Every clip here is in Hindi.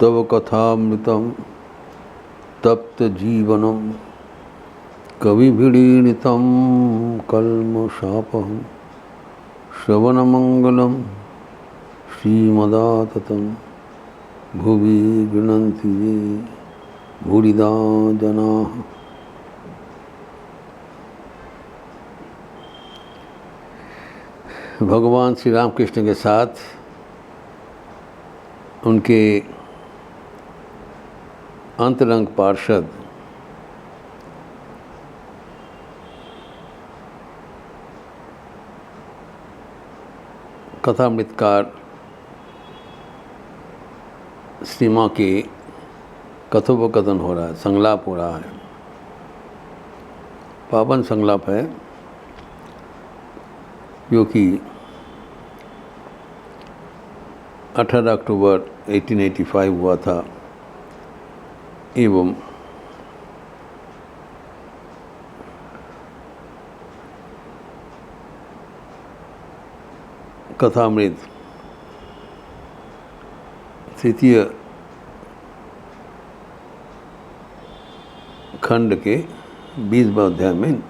तव कथामृतं तप्तजीवनं कविभिडीडितं कल्मषापहं श्रवणमंगलं श्रीमदाततं भुवि गृह्णन्ति ये भूरिदा जनाः। भगवान श्री रामकृष्ण के साथ उनके अंतरंग पार्षद कथामृतकार श्री माँ के कथोपकथन हो रहा है, संलाप हो रहा है, पावन संलाप है, जो कि 18 अक्टूबर 1885 हुआ था एवं कथामृत तृतीय खंड के 20वें अध्याय में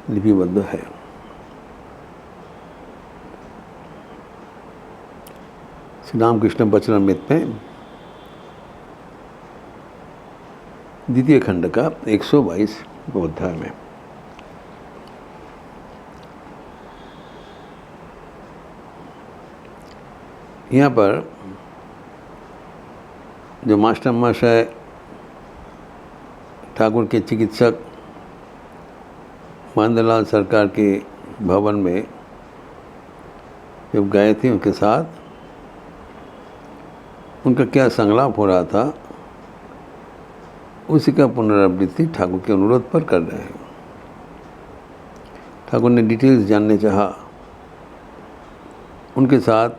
लिपिबद्ध है। श्री रामकृष्ण वचनामृत में द्वितीय खंड का 122 अध्याय में यहाँ पर जो मास्टर महाशय ठाकुर के चिकित्सक महेंद्रलाल सरकार के भवन में जब गए थे, उनके साथ उनका क्या संलाप हो रहा था, उसी का पुनरावृत्ति ठाकुर के अनुरोध पर कर रहे हैं। ठाकुर ने डिटेल्स जानने चाहा, उनके साथ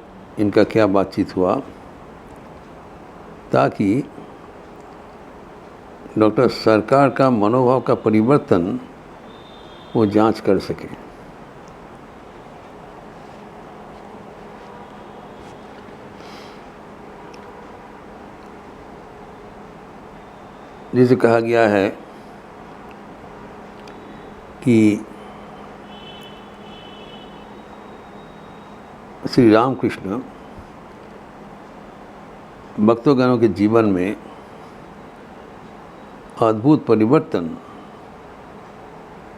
इनका क्या बातचीत हुआ, ताकि डॉक्टर सरकार का मनोभाव का परिवर्तन वो जांच कर सके। जैसे कहा गया है कि श्री रामकृष्ण भक्तों के जीवन में अद्भुत परिवर्तन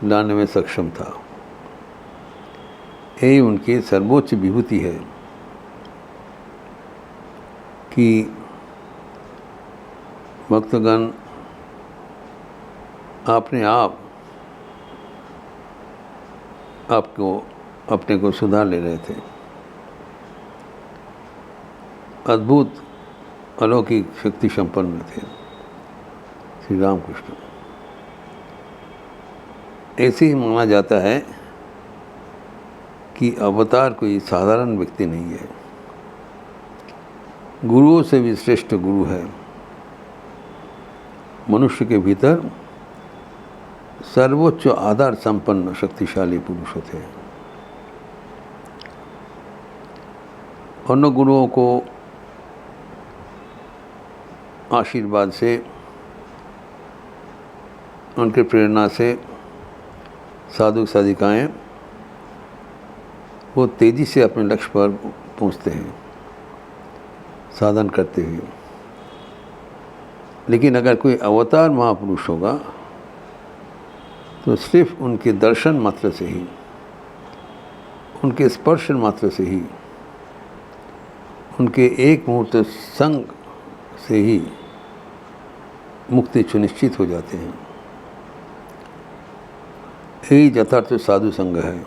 लाने में सक्षम था। यही उनकी सर्वोच्च विभूति है कि भक्तगण अपने आप आपको अपने को सुधार ले रहे थे। अद्भुत अलौकिक शक्ति संपन्न थे श्री रामकृष्ण। ऐसे ही माना जाता है कि अवतार कोई साधारण व्यक्ति नहीं है, गुरुओं से भी श्रेष्ठ गुरु है। मनुष्य के भीतर सर्वोच्च आधार संपन्न शक्तिशाली पुरुष होते हैं। अन्य गुरुओं को आशीर्वाद से, उनके प्रेरणा से साधु साधिकाएं वो तेजी से अपने लक्ष्य पर पहुंचते हैं साधन करते हुए। लेकिन अगर कोई अवतार महापुरुष होगा तो सिर्फ उनके दर्शन मात्र से ही, उनके स्पर्श मात्र से ही, उनके एक मुहूर्त संग से ही मुक्ति सुनिश्चित हो जाते हैं। यही यथार्थ साधु संग है।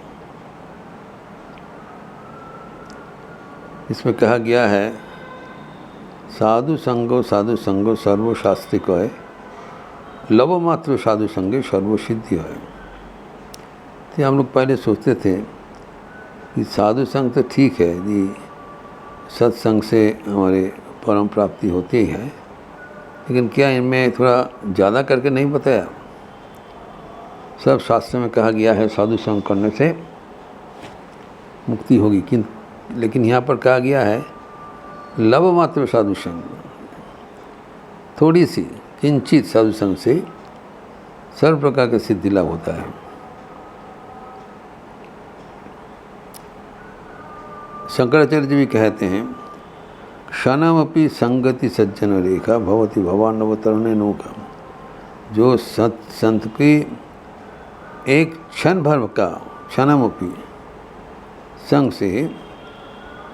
इसमें कहा गया है, साधु संगो सर्वशास्त्रिक है, लव मात्र साधु संगे सर्वसिद्धि है। तो हम लोग पहले सोचते थे कि साधु संग तो ठीक है जी, सत्संग से हमारे परम प्राप्ति होती ही है, लेकिन क्या इनमें थोड़ा ज़्यादा करके नहीं बताया? सब शास्त्र में कहा गया है साधु संग करने से मुक्ति होगी, लेकिन यहाँ पर कहा गया है लव मात्र साधु संग, थोड़ी सी किंचित साधु संग से सर्व प्रकार का सिद्धि लाभ होता है। शंकराचार्य जी भी कहते हैं, क्षणमपि संगति सज्जन रेखा भवति भवानवतरणे नौका। जो संत की एक क्षण भर का क्षणमपि संग से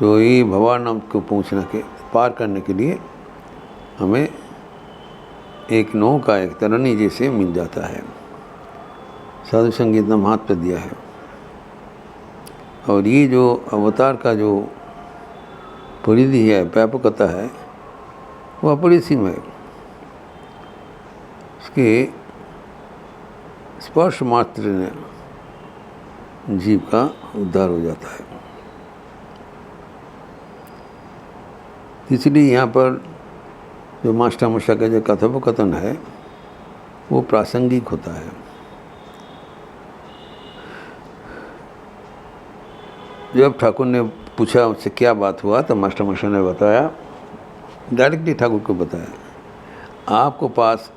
जो ये भवान को पहुँचने के पार करने के लिए हमें एक नौका, एक तरनी जैसे मिल जाता है। साधु संग इतना महत्व दिया है। और ये जो अवतार का जो परिधि है, व्यापकता है, वो अपरिसीम है। उसके स्पर्श मात्र ने जीव का उद्धार हो जाता है। इसलिए यहाँ पर जो मास्टरमशा का जो कथोपकथन है वो प्रासंगिक होता है। जब ठाकुर ने पूछा उससे क्या बात हुआ, तो मास्टरमशा ने बताया, डायरेक्टली ठाकुर को बताया, आपको पास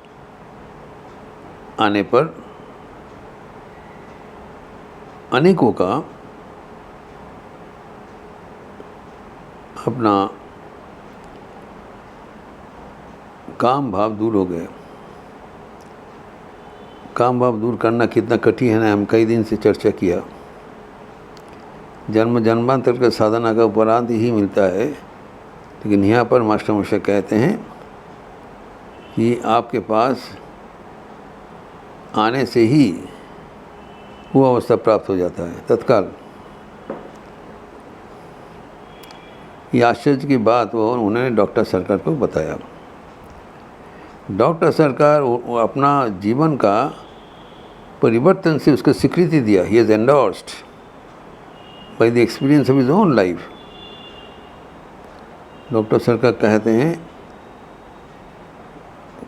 आने पर अनेकों का अपना काम भाव दूर हो गए। काम भाव दूर करना कितना कठिन है ना, हम कई दिन से चर्चा किया। जन्म जन्मांतर के साधना का उपरांत ही मिलता है, लेकिन यहाँ पर मास्टरमशा कहते हैं कि आपके पास आने से ही वो अवस्था प्राप्त हो जाता है तत्काल। ये आश्चर्य की बात वो उन्होंने डॉक्टर सरकार को बताया। डॉक्टर सरकार अपना जीवन का परिवर्तन से उसको स्वीकृति दिया। He is endorsed by the experience of his own life. Doctor सरकार कहते हैं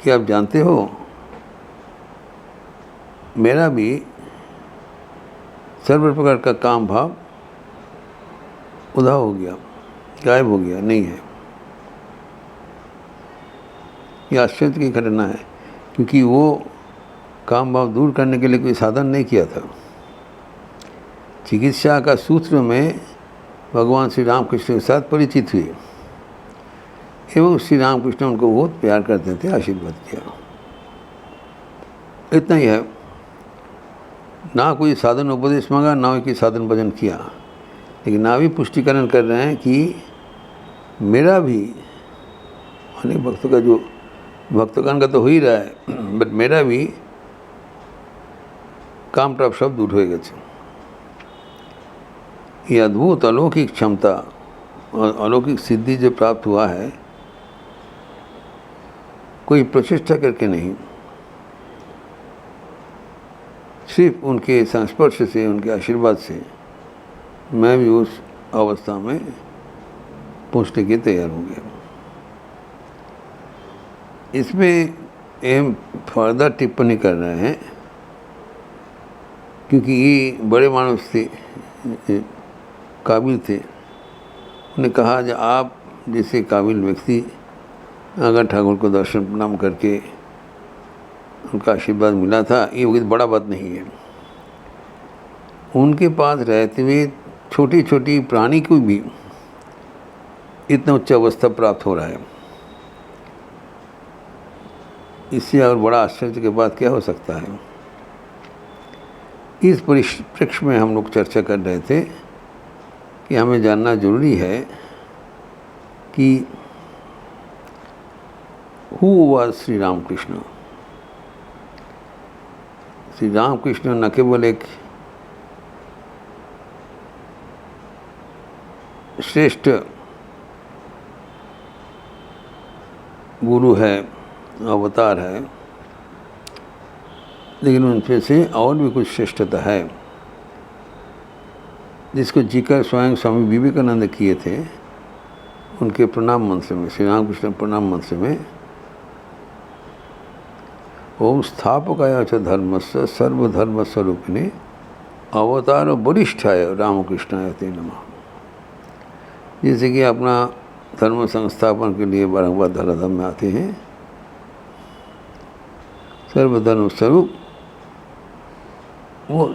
कि आप जानते हो, मेरा भी सर्व प्रकार का काम भाव उधा हो गया, गायब हो गया, नहीं है। ये आश्चर्य की घटना है, क्योंकि वो काम भाव दूर करने के लिए कोई साधन नहीं किया था। चिकित्सा का सूत्र में भगवान श्री रामकृष्ण के साथ परिचित हुए एवं श्री रामकृष्ण उनको बहुत प्यार करते थे, आशीर्वाद किया। इतना ही है, ना कोई साधन उपदेश मांगा, ना कोई साधन भजन किया, लेकिन ना भी पुष्टिकरण कर रहे हैं कि मेरा भी, अनेक भक्तों का जो भक्तगण का तो हो ही रहा है, बट मेरा भी काम प्राप्त शब्द दूर हो गए। ये अद्भुत अलौकिक क्षमता और अलौकिक सिद्धि जो प्राप्त हुआ है, कोई प्रचेष्टा करके नहीं, सिर्फ उनके संस्पर्श से, उनके आशीर्वाद से मैं भी उस अवस्था में पहुंचने के तैयार हो गया। इसमें हम फर्दर टिप्पणी कर रहे हैं, क्योंकि ये बड़े मानस थे, काबिल थे। उन्हें कहा कि आप जैसे काबिल व्यक्ति अगर ठाकुर को दर्शन प्रणाम करके उनका आशीर्वाद मिला था, ये कोई बड़ा बात नहीं है। उनके पास रहते हुए छोटी छोटी प्राणी को भी इतना उच्च अवस्था प्राप्त हो रहा है, इससे और बड़ा आश्चर्य के बाद क्या हो सकता है। इस परिप्रेक्ष्य में हम लोग चर्चा कर रहे थे कि हमें जानना जरूरी है कि हु वाज श्री रामकृष्ण। श्री रामकृष्ण न केवल एक श्रेष्ठ गुरु है, अवतार है, लेकिन उनमें से और भी कुछ श्रेष्ठता है, जिसको जिक्र स्वयं स्वामी विवेकानंद किए थे उनके प्रणाम मंत्र में, श्री रामकृष्ण प्रणाम मंत्र में, ओम स्थापकाय च धर्मस्य सर्वधर्म स्वरूपिणे अवतार वरिष्ठाय रामकृष्णाय ते नमः। जैसे कि अपना धर्म संस्थापन के लिए बारंबार धराधाम में आते हैं, सर्वधर्म स्वरूप वो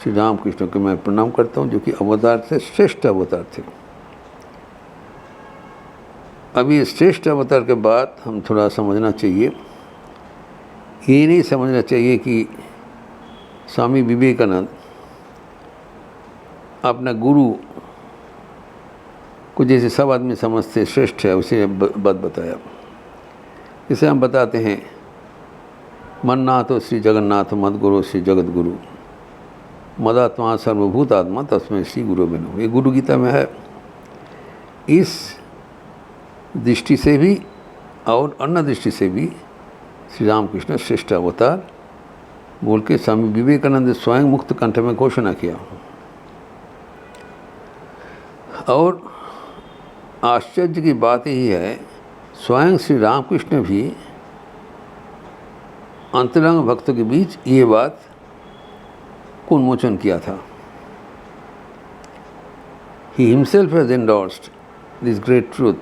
श्री रामकृष्ण को मैं प्रणाम करता हूँ, जो कि अवतार से श्रेष्ठ अवतार थे। अभी श्रेष्ठ अवतार के बाद हम थोड़ा समझना चाहिए, ये नहीं समझना चाहिए कि स्वामी विवेकानंद अपना गुरु को जैसे सब आदमी समझते श्रेष्ठ है उसे बात बताया। इसे हम बताते हैं, मन्नाथ श्री जगन्नाथ मद्गुरु श्री जगत गुरु मदात्मा सर्वभूत आत्मा तस्मै श्री गुरु बनो, ये गुरु गीता में है। इस दृष्टि से भी और अन्य दृष्टि से भी श्री रामकृष्ण श्रेष्ठ अवतार बोल के स्वामी विवेकानंद स्वयं मुक्त कंठ में घोषणा किया। और आश्चर्य की बात यही है, स्वयं श्री रामकृष्ण भी अंतरंग भक्तों के बीच ये बात को उन्मोचन किया था। He himself has endorsed this great truth.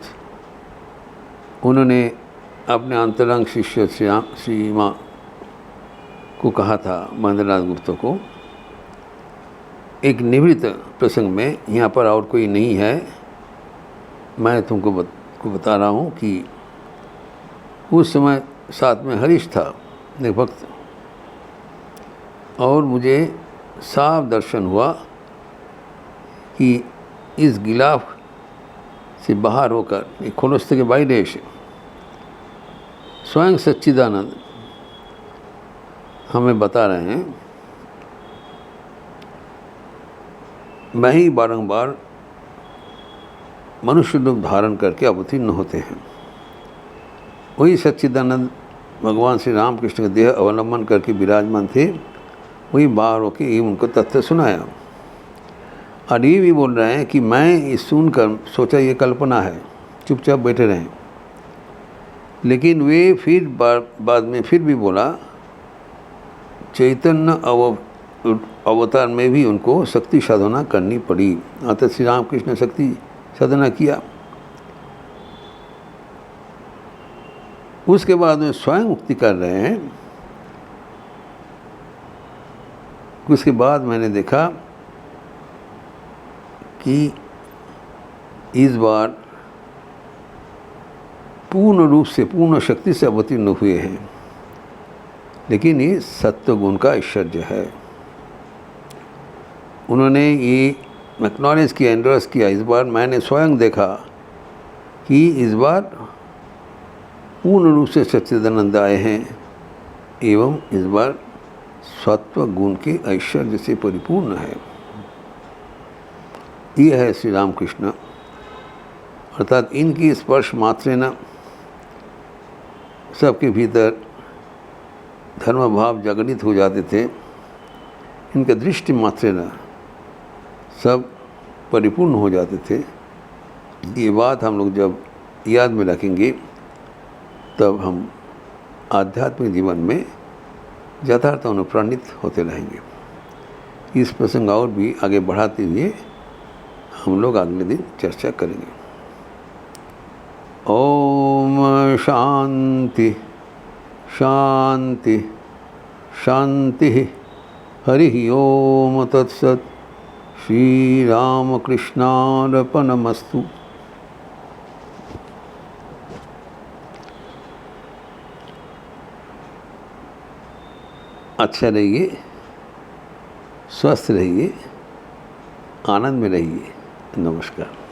उन्होंने अपने अंतरंग शिष्य श्री माँ को कहा था, महेंद्रनाथ गुप्ता को, एक निवृत्त प्रसंग में, यहाँ पर और कोई नहीं है, मैं तुमको बता रहा हूँ कि उस समय साथ में हरीश था एक भक्त, और मुझे साफ दर्शन हुआ कि इस गिलाफ से बाहर होकर एक खोलस्ते के बाइडेश स्वयं सच्चिदानंद हमें बता रहे हैं, मैं ही बारंबार मनुष्य रूप धारण करके अवतीर्ण होते हैं। वही सच्चिदानंद भगवान श्री रामकृष्ण का देह अवलंबन करके विराजमान थे, वही बाहर होकर ये उनको तथ्य सुनाया। और ये भी बोल रहे हैं कि मैं ये सुनकर सोचा ये कल्पना है, चुपचाप बैठे रहें। लेकिन वे फिर बाद में फिर भी बोला, चैतन्य अवतार में भी उनको शक्ति साधना करनी पड़ी। अतः श्री रामकृष्ण ने शक्ति साधना किया। उसके बाद में स्वयं मुक्ति कर रहे हैं। उसके बाद मैंने देखा कि इस बार पूर्ण रूप से पूर्ण शक्ति से अवतीर्ण हुए हैं, लेकिन ये सत्व गुण का ऐश्वर्य है। उन्होंने ये एक्नॉलेज किया, एंडोर्स किया। इस बार मैंने स्वयं देखा कि इस बार पूर्ण रूप से सच्चिदानंद आए हैं, एवं इस बार सत्व गुण के ऐश्वर्य से परिपूर्ण है। ये है श्री रामकृष्ण, अर्थात इनकी स्पर्श मात्र न सबके भीतर धर्म भाव जागृत हो जाते थे, इनके दृष्टि मात्र न सब परिपूर्ण हो जाते थे। ये बात हम लोग जब याद में रखेंगे तब हम आध्यात्मिक जीवन में यथार्थ अनुप्राणित होते रहेंगे। इस प्रसंग और भी आगे बढ़ाते हुए हम लोग अगले दिन चर्चा करेंगे। ओम शांति शांति शांति। हरि ओम तत्सत। श्री रामकृष्णार्पणमस्तु। अच्छा रहिए, स्वस्थ रहिए, आनंद में रहिए। नमस्कार।